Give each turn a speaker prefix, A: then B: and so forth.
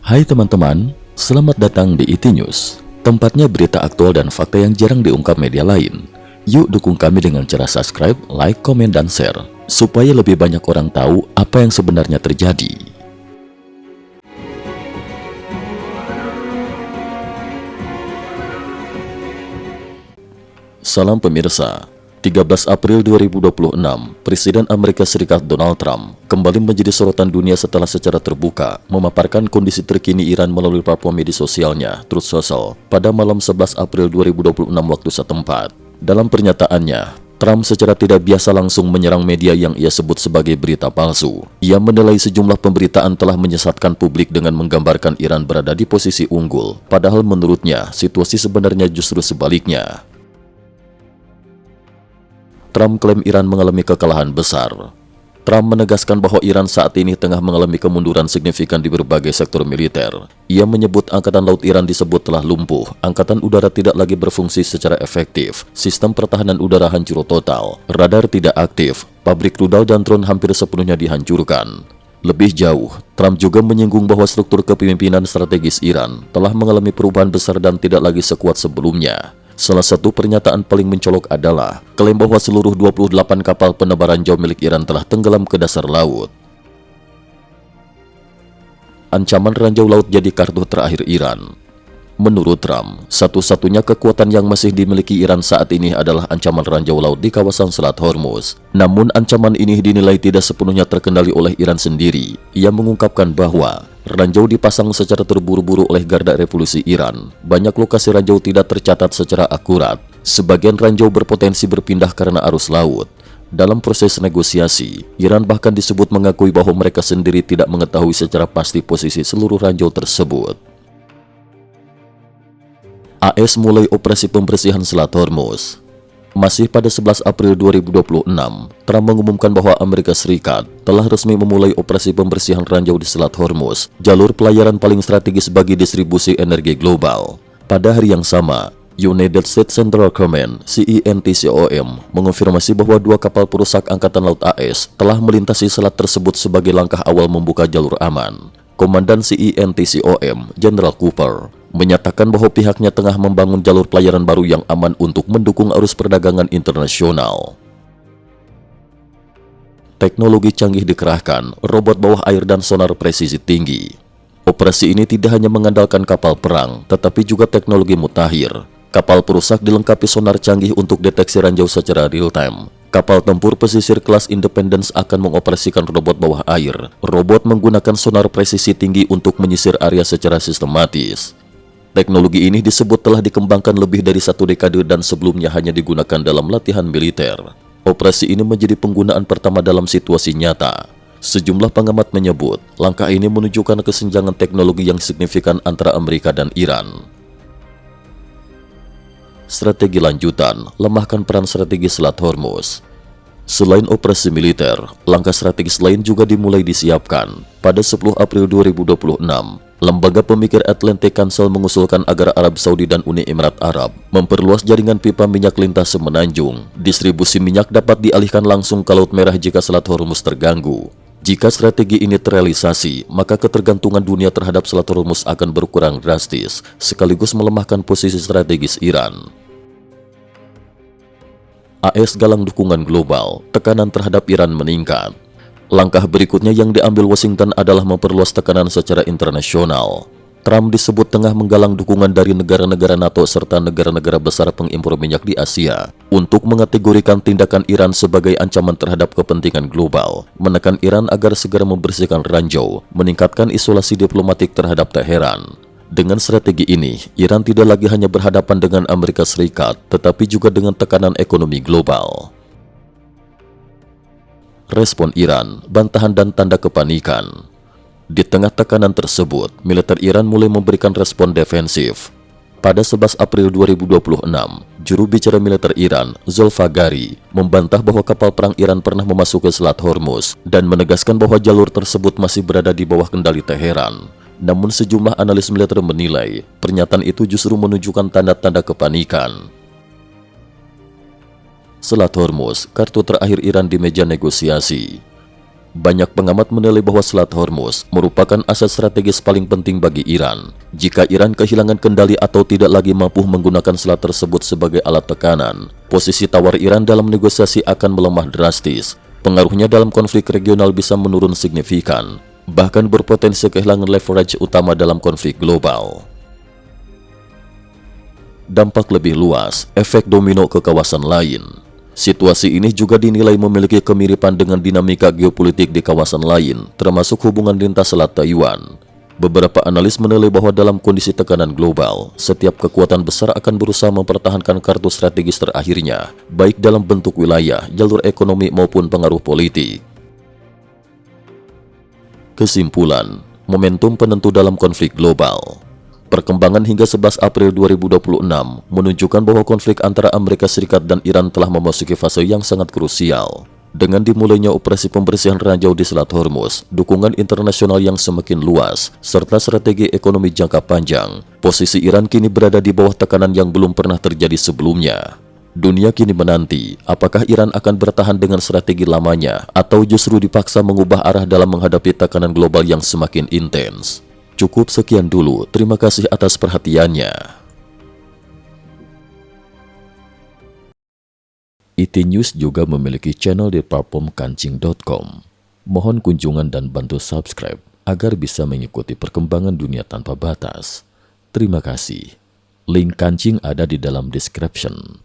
A: Hai teman-teman, selamat datang di IT News, tempatnya berita aktual dan fakta yang jarang diungkap media lain. Yuk dukung kami dengan cara subscribe, like, komen, dan share, supaya lebih banyak orang tahu apa yang sebenarnya terjadi. Salam pemirsa. 13 April 2026, Presiden Amerika Serikat Donald Trump kembali menjadi sorotan dunia setelah secara terbuka memaparkan kondisi terkini Iran melalui platform media sosialnya, Truth Social, pada malam 11 April 2026 waktu setempat. Dalam pernyataannya, Trump secara tidak biasa langsung menyerang media yang ia sebut sebagai berita palsu. Ia menilai sejumlah pemberitaan telah menyesatkan publik dengan menggambarkan Iran berada di posisi unggul, padahal menurutnya situasi sebenarnya justru sebaliknya. Trump klaim Iran mengalami kekalahan besar. Trump menegaskan bahwa Iran saat ini tengah mengalami kemunduran signifikan di berbagai sektor militer. Ia menyebut Angkatan Laut Iran disebut telah lumpuh, Angkatan Udara tidak lagi berfungsi secara efektif, sistem pertahanan udara hancur total, radar tidak aktif, pabrik rudal dan drone hampir sepenuhnya dihancurkan. Lebih jauh, Trump juga menyinggung bahwa struktur kepemimpinan strategis Iran telah mengalami perubahan besar dan tidak lagi sekuat sebelumnya. Salah satu pernyataan paling mencolok adalah klaim bahwa seluruh 28 kapal penebar ranjau milik Iran telah tenggelam ke dasar laut. Ancaman ranjau laut jadi kartu terakhir Iran. Menurut Trump, satu-satunya kekuatan yang masih dimiliki Iran saat ini adalah ancaman ranjau laut di kawasan Selat Hormuz. Namun ancaman ini dinilai tidak sepenuhnya terkendali oleh Iran sendiri. Ia mengungkapkan bahwa ranjau dipasang secara terburu-buru oleh Garda Revolusi Iran. Banyak lokasi ranjau tidak tercatat secara akurat. Sebagian ranjau berpotensi berpindah karena arus laut. Dalam proses negosiasi, Iran bahkan disebut mengakui bahwa mereka sendiri tidak mengetahui secara pasti posisi seluruh ranjau tersebut. AS mulai operasi pembersihan Selat Hormuz. Masih pada 11 April 2026, Trump mengumumkan bahwa Amerika Serikat telah resmi memulai operasi pembersihan ranjau di Selat Hormuz, jalur pelayaran paling strategis bagi distribusi energi global. Pada hari yang sama, United States Central Command (CENTCOM) mengonfirmasi bahwa dua kapal perusak Angkatan Laut AS telah melintasi selat tersebut sebagai langkah awal membuka jalur aman. Komandan CENTCOM, General Cooper, menyatakan bahwa pihaknya tengah membangun jalur pelayaran baru yang aman untuk mendukung arus perdagangan internasional. Teknologi canggih dikerahkan, robot bawah air dan sonar presisi tinggi. Operasi ini tidak hanya mengandalkan kapal perang, tetapi juga teknologi mutakhir. Kapal perusak dilengkapi sonar canggih untuk deteksi ranjau secara real-time. Kapal tempur pesisir kelas Independence akan mengoperasikan robot bawah air. Robot menggunakan sonar presisi tinggi untuk menyisir area secara sistematis. Teknologi ini disebut telah dikembangkan lebih dari 1 dekade dan sebelumnya hanya digunakan dalam latihan militer. Operasi ini menjadi penggunaan pertama dalam situasi nyata. Sejumlah pengamat menyebut, langkah ini menunjukkan kesenjangan teknologi yang signifikan antara Amerika dan Iran. Strategi lanjutan, lemahkan peran strategis Selat Hormuz. Selain operasi militer, langkah strategis lain juga dimulai disiapkan. Pada 10 April 2026, Lembaga Pemikir Atlantic Council mengusulkan agar Arab Saudi dan Uni Emirat Arab memperluas jaringan pipa minyak lintas semenanjung. Distribusi minyak dapat dialihkan langsung ke Laut Merah jika Selat Hormuz terganggu. Jika strategi ini terrealisasi, maka ketergantungan dunia terhadap Selat Hormuz akan berkurang drastis, sekaligus melemahkan posisi strategis Iran. AS galang dukungan global, tekanan terhadap Iran meningkat. Langkah berikutnya yang diambil Washington adalah memperluas tekanan secara internasional. Trump disebut tengah menggalang dukungan dari negara-negara NATO serta negara-negara besar pengimpor minyak di Asia untuk mengategorikan tindakan Iran sebagai ancaman terhadap kepentingan global, menekan Iran agar segera membersihkan ranjau, meningkatkan isolasi diplomatik terhadap Teheran. Dengan strategi ini, Iran tidak lagi hanya berhadapan dengan Amerika Serikat, tetapi juga dengan tekanan ekonomi global. Respon Iran, bantahan dan tanda kepanikan. Di tengah tekanan tersebut, militer Iran mulai memberikan respon defensif. Pada 11 April 2026, juru bicara militer Iran, Zolfagari, membantah bahwa kapal perang Iran pernah memasuki Selat Hormuz dan menegaskan bahwa jalur tersebut masih berada di bawah kendali Teheran. Namun sejumlah analis militer menilai, pernyataan itu justru menunjukkan tanda-tanda kepanikan. Selat Hormuz, kartu terakhir Iran di meja negosiasi. Banyak pengamat menilai bahwa Selat Hormuz merupakan aset strategis paling penting bagi Iran. Jika Iran kehilangan kendali atau tidak lagi mampu menggunakan selat tersebut sebagai alat tekanan, posisi tawar Iran dalam negosiasi akan melemah drastis. Pengaruhnya dalam konflik regional bisa menurun signifikan, bahkan berpotensi kehilangan leverage utama dalam konflik global. Dampak lebih luas, efek domino ke kawasan lain. Situasi ini juga dinilai memiliki kemiripan dengan dinamika geopolitik di kawasan lain, termasuk hubungan lintas Selat Taiwan. Beberapa analis menilai bahwa dalam kondisi tekanan global, setiap kekuatan besar akan berusaha mempertahankan kartu strategis terakhirnya, baik dalam bentuk wilayah, jalur ekonomi maupun pengaruh politik. Kesimpulan, momentum penentu dalam konflik global. Perkembangan hingga 11 April 2026 menunjukkan bahwa konflik antara Amerika Serikat dan Iran telah memasuki fase yang sangat krusial. Dengan dimulainya operasi pembersihan ranjau di Selat Hormuz, dukungan internasional yang semakin luas, serta strategi ekonomi jangka panjang, posisi Iran kini berada di bawah tekanan yang belum pernah terjadi sebelumnya. Dunia kini menanti, apakah Iran akan bertahan dengan strategi lamanya atau justru dipaksa mengubah arah dalam menghadapi tekanan global yang semakin intens. Cukup sekian dulu, terima kasih atas perhatiannya. IT News juga memiliki channel di platform kancing.com. Mohon kunjungan dan bantu subscribe agar bisa mengikuti perkembangan dunia tanpa batas. Terima kasih. Link kancing ada di dalam description.